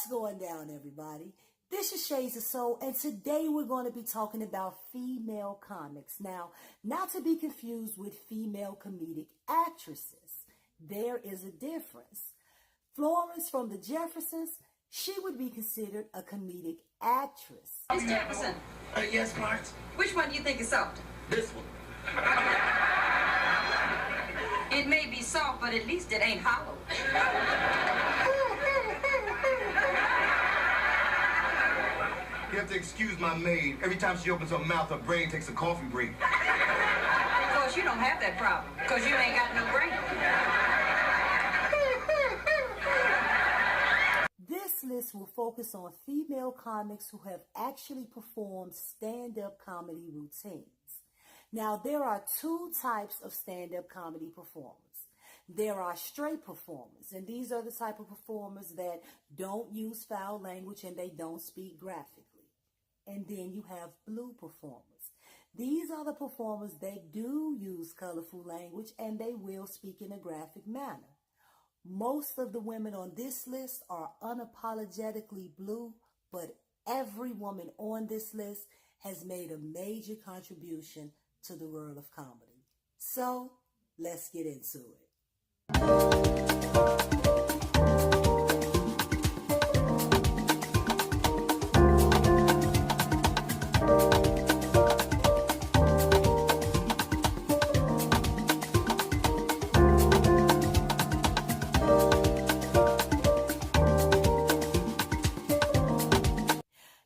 What's going down, everybody? This is Shades of Soul, and today we're going to be talking about female comics. Now, not to be confused with female comedic actresses. There is a difference. Florence from the Jeffersons, she would be considered a comedic actress. Miss Jefferson. Yes, Marge? Which one do you think is soft? This one. It may be soft, but at least it ain't hollow. You have to excuse my maid. Every time she opens her mouth, her brain takes a coffee break. Of course, you don't have that problem, because you ain't got no brain. This list will focus on female comics who have actually performed stand-up comedy routines. Now, there are two types of stand-up comedy performers. There are straight performers, and these are the type of performers that don't use foul language and they don't speak graphically. And then you have blue performers. These are the performers that do use colorful language and they will speak in a graphic manner. Most of the women on this list are unapologetically blue, but every woman on this list has made a major contribution to the world of comedy. So, let's get into it.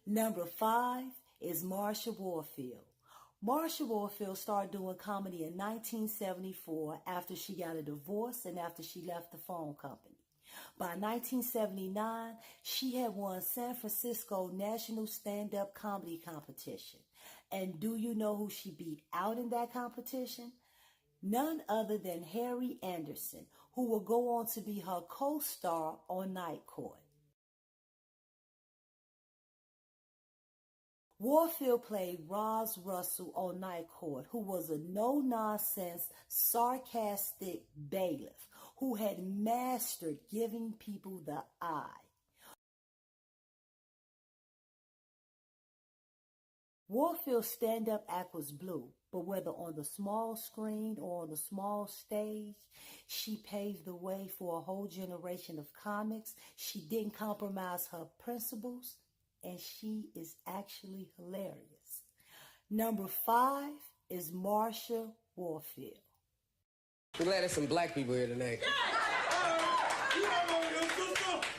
Number 5 is Marsha Warfield. Marsha Warfield started doing comedy in 1974 after she got a divorce and after she left the phone company. By 1979, she had won San Francisco National Stand-Up Comedy Competition. And do you know who she beat out in that competition? None other than Harry Anderson, who will go on to be her co-star on Night Court. Warfield played Roz Russell on Night Court, who was a no-nonsense, sarcastic bailiff who had mastered giving people the eye. Warfield's stand-up act was blue, but whether on the small screen or on the small stage, she paved the way for a whole generation of comics. She didn't compromise her principles, and she is actually hilarious. Number 5 is Marsha Warfield. I'm glad there's some black people here tonight.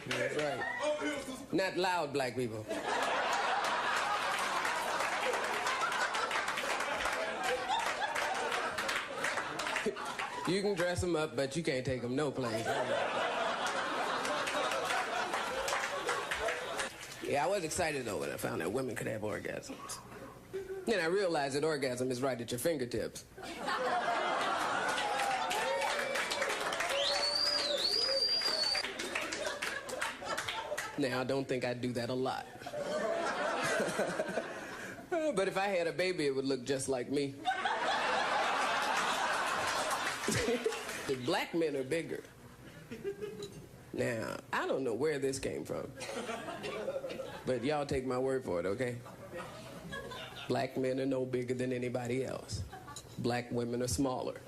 That's right. Not loud black people. You can dress them up, but you can't take them no place. Yeah, I was excited, though, when I found that women could have orgasms. Then I realized that orgasm is right at your fingertips. Now, I don't think I'd do that a lot. But if I had a baby, it would look just like me. The black men are bigger. Now, I don't know where this came from. But y'all take my word for it, okay? Black men are no bigger than anybody else. Black women are smaller.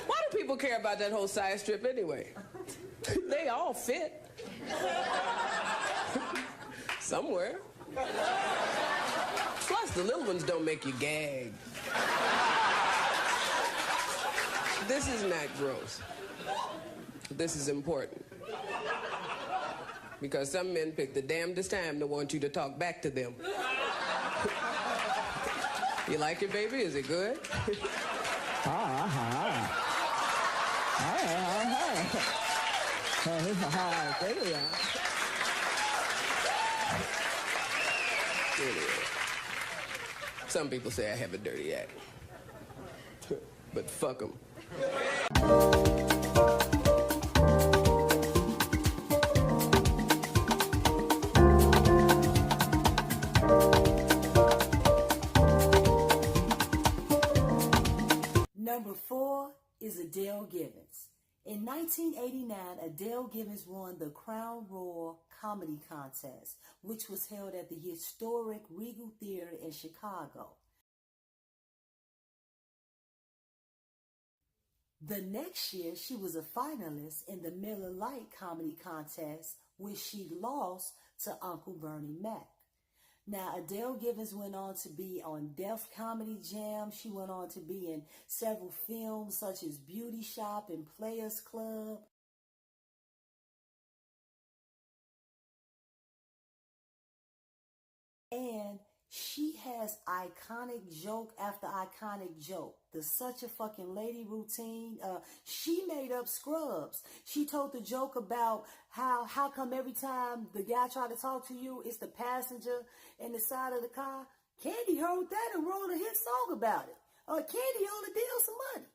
Why do people care about that whole size strip anyway? They all fit. Somewhere. Plus, the little ones don't make you gag. This is not gross. This is important. Because some men pick the damnedest time to want you to talk back to them. You like it, baby? Is it good? Anyway, some people say I have a dirty act. But fuck them. Number 4 is Adele Givens. In 1989, Adele Givens won the Crown Royal Comedy Contest, which was held at the historic Regal Theater in Chicago. The next year, she was a finalist in the Miller Lite Comedy Contest, which she lost to Uncle Bernie Mac. Now, Adele Givens went on to be on Def Comedy Jam. She went on to be in several films such as Beauty Shop and Players Club. And she has iconic joke after iconic joke. The Such a Fucking Lady routine. She made up Scrubs. She told the joke about how come every time the guy try to talk to you, it's the passenger in the side of the car. Candy heard that and wrote a hit song about it. Candy owed the deal some money.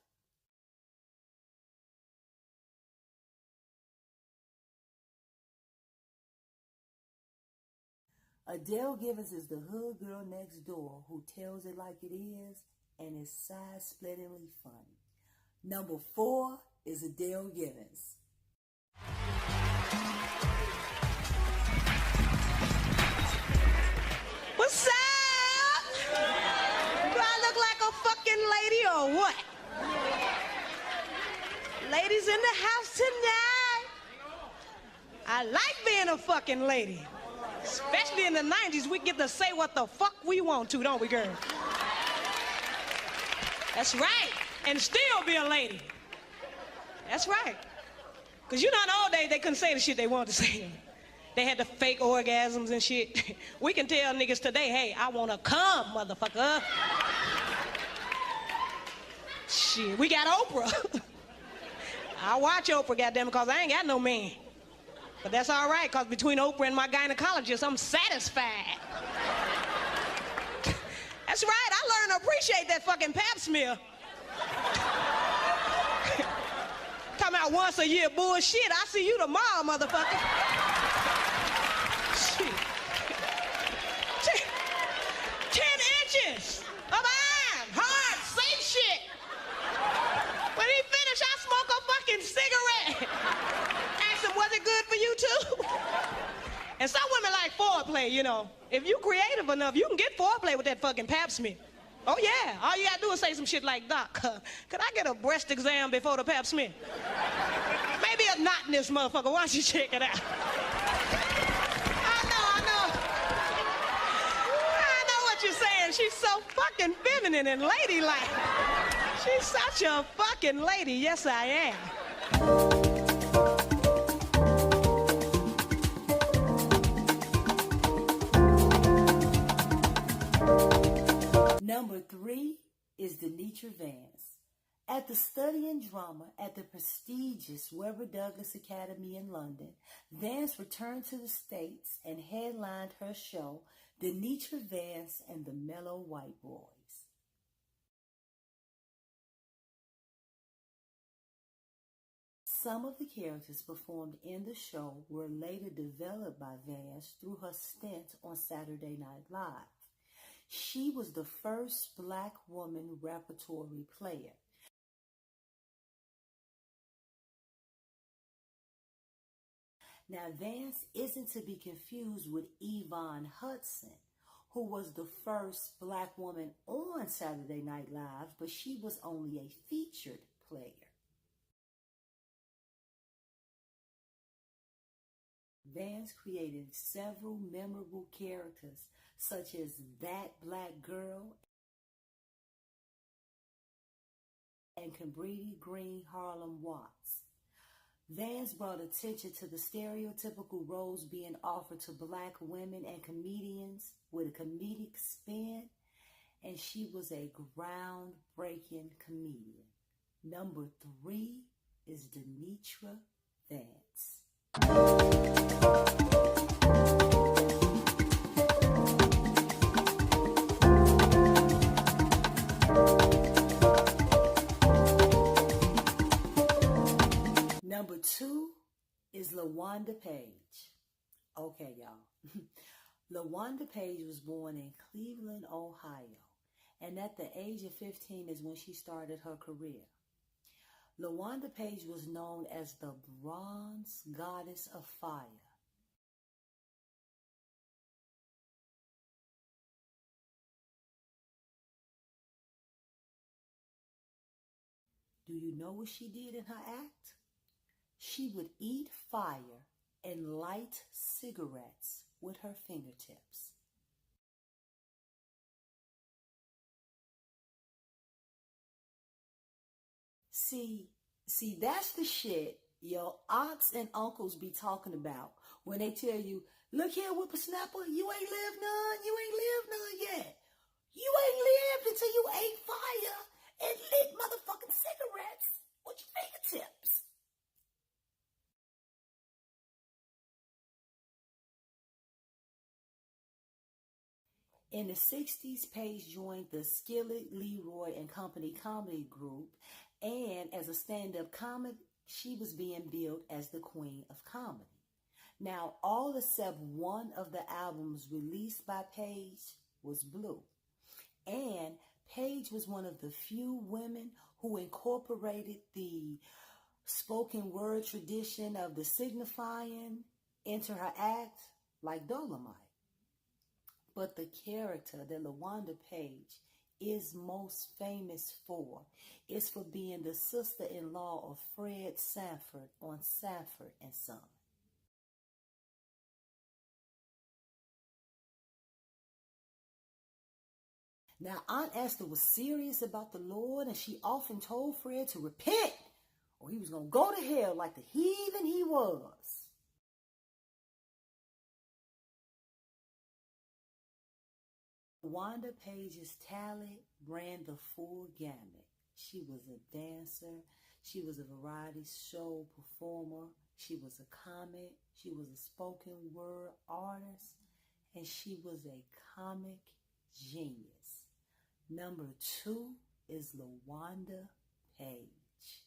Adele Givens is the hood girl next door who tells it like it is and is side-splittingly funny. Number 4 is Adele Givens. What's up? Do I look like a fucking lady or what? Ladies in the house tonight. I like being a fucking lady. Especially in the 90s, we get to say what the fuck we want to, don't we, girl? That's right. And still be a lady. That's right. Because you know, in old days, they couldn't say the shit they wanted to say. They had the fake orgasms and shit. We can tell niggas today, hey, I want to come, motherfucker. Shit, we got Oprah. I watch Oprah, goddamn, because I ain't got no man. But that's all right, because between Oprah and my gynecologist, I'm satisfied. That's right, I learned to appreciate that fucking pap smear. Talking about once a year bullshit. I see you tomorrow, motherfucker. Shit. 10 inches of iron, hard, safe shit. When he finished, I smoke a fucking cigarette. Ask him, was it good for you too? And some women like foreplay, you know. If you creative enough, you can get foreplay with that fucking pap smear. Oh yeah, all you gotta do is say some shit like, Doc, could I get a breast exam before the pap smear? Maybe a knot in this motherfucker, why don't you check it out? I know what you're saying. She's so fucking feminine and ladylike. She's such a fucking lady, yes I am. Number 3 is Danitra Vance. After studying drama at the prestigious Webber Douglas Academy in London, Vance returned to the States and headlined her show, Danitra Vance and the Mellow White Boys. Some of the characters performed in the show were later developed by Vance through her stint on Saturday Night Live. She was the first black woman repertory player. Now, Vance isn't to be confused with Yvonne Hudson, who was the first black woman on Saturday Night Live, but she was only a featured player. Vance created several memorable characters, such as That Black Girl and Cabrini Green Harlem Watts. Vance brought attention to the stereotypical roles being offered to black women and comedians with a comedic spin, and she was a groundbreaking comedian. Number 3 is Danitra Vance. Number 2 is LaWanda Page. Okay, y'all. LaWanda Page was born in Cleveland, Ohio, and at the age of 15 is when she started her career. LaWanda Page was known as the Bronze Goddess of Fire. Do you know what she did in her act? She would eat fire and light cigarettes with her fingertips. See, that's the shit your aunts and uncles be talking about when they tell you, look here, whippersnapper, you ain't lived none yet. You ain't lived until you ate fire and lit motherfucking cigarettes with your fingertips. In the 60s, Page joined the Skillet, Leroy and Company comedy group, and as a stand-up comic, she was being billed as the queen of comedy. Now, all except one of the albums released by Page was Blue. And Page was one of the few women who incorporated the spoken word tradition of the signifying into her act like Dolomite. But the character that LaWanda Page is most famous for is for being the sister-in-law of Fred Sanford on Sanford and Son. Now, Aunt Esther was serious about the Lord, and she often told Fred to repent, or he was going to go to hell like the heathen he was. Wanda Page's talent ran the full gamut. She was a dancer, she was a variety show performer, she was a comic, she was a spoken word artist, and she was a comic genius. Number 2 is LaWanda Page.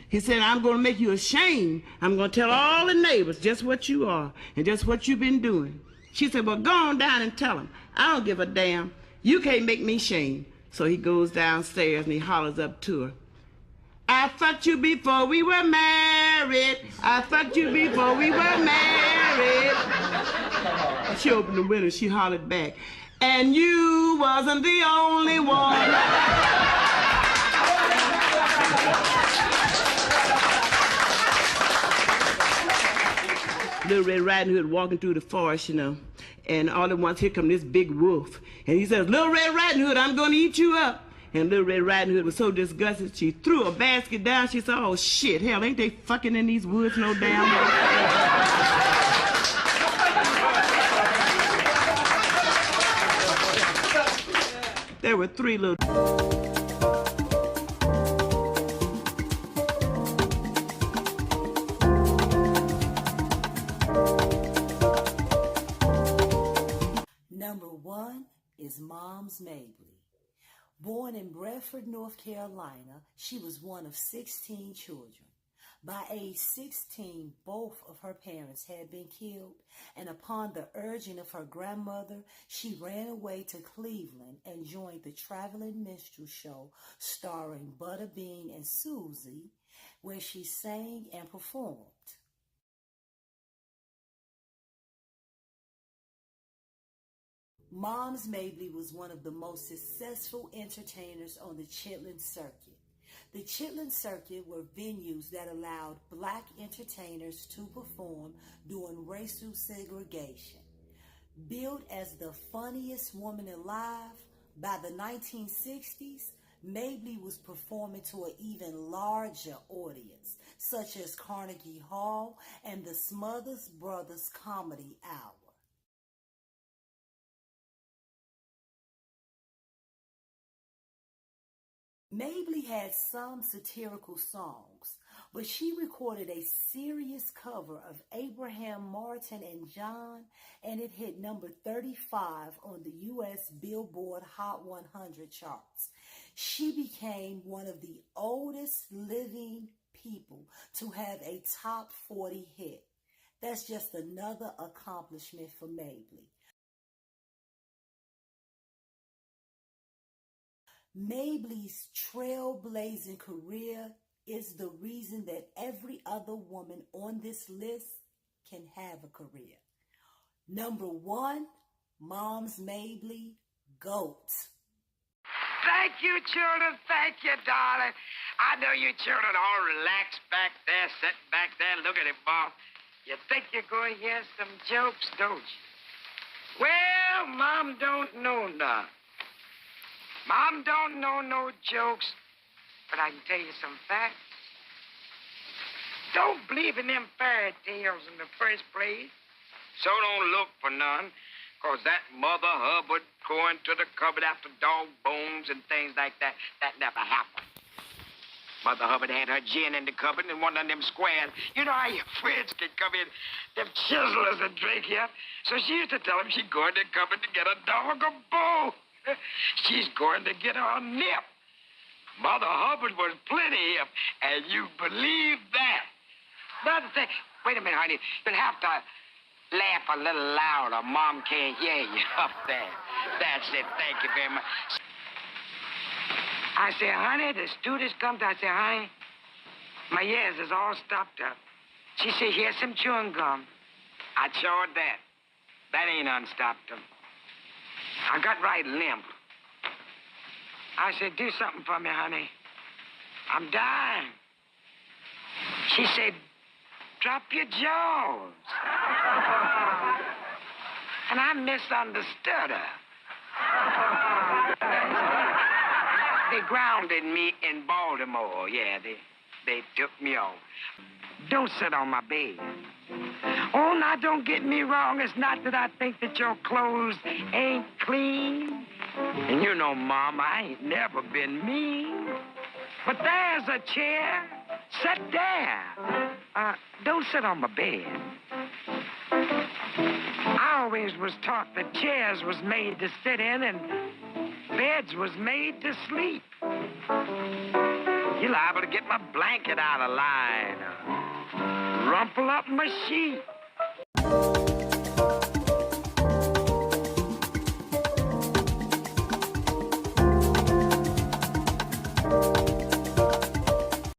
He said, I'm going to make you ashamed. I'm going to tell all the neighbors just what you are and just what you've been doing. She said, well, go on down and tell them. I don't give a damn. You can't make me shame. So he goes downstairs and he hollers up to her. I fucked you before we were married. I fucked you before we were married. She opened the window. She hollered back. And you wasn't the only one. Little Red Riding Hood walking through the forest, you know, and all at once here come this big wolf. And he says, Little Red Riding Hood, I'm going to eat you up. And Little Red Riding Hood was so disgusted, she threw a basket down. She said, oh, shit, hell, ain't they fucking in these woods no damn way? There were 3 little... Number 1 is Moms Mabley. Born in Bradford, North Carolina, she was one of 16 children. By age 16, both of her parents had been killed, and upon the urging of her grandmother, she ran away to Cleveland and joined the traveling minstrel show starring Butterbean and Susie, where she sang and performed. Moms Mabley was one of the most successful entertainers on the Chitlin Circuit. The Chitlin Circuit were venues that allowed black entertainers to perform during racial segregation. Billed as the funniest woman alive, by the 1960s, Mabley was performing to an even larger audience, such as Carnegie Hall and the Smothers Brothers Comedy Hour. Mabley had some satirical songs, but she recorded a serious cover of Abraham Martin and John, and it hit number 35 on the U.S. Billboard Hot 100 charts. She became one of the oldest living people to have a top 40 hit. That's just another accomplishment for Mabley. Mabley's trailblazing career is the reason that every other woman on this list can have a career. Number one, Moms Mabley, GOAT. Thank you, children. Thank you, darling. I know you children all relaxed back there, sitting back there. Look at it, Bob. You think you're going to hear some jokes, don't you? Well, Mom don't know none. Mom don't know no jokes, but I can tell you some facts. Don't believe in them fairy tales in the first place, so don't look for none, 'cause that Mother Hubbard going to the cupboard after dog bones and things like that, that never happened. Mother Hubbard had her gin in the cupboard and one of them squares. You know how your friends can come in, them chiselers and drink here. So she used to tell them she'd go in the cupboard to get a dog a bone. She's going to get her a nip. Mother Hubbard was plenty hip, and you believe that. Another thing, wait a minute, honey. You'll have to laugh a little louder. Mom can't hear you up there. That's it. Thank you very much. I say, honey, the stewardess comes. I say, honey, my ears is all stopped up. She said, here's some chewing gum. I chewed that. That ain't unstopped them. I got right limp. I said, do something for me, honey. I'm dying. She said, drop your jaws. And I misunderstood her. They grounded me in Baltimore. Yeah, they took me off. Don't sit on my bed. Oh, now, don't get me wrong. It's not that I think that your clothes ain't clean. And you know, Mom, I ain't never been mean. But there's a chair. Sit there. Don't sit on my bed. I always was taught that chairs was made to sit in and beds was made to sleep. You're liable to get my blanket out of line. Rumple up my sheet.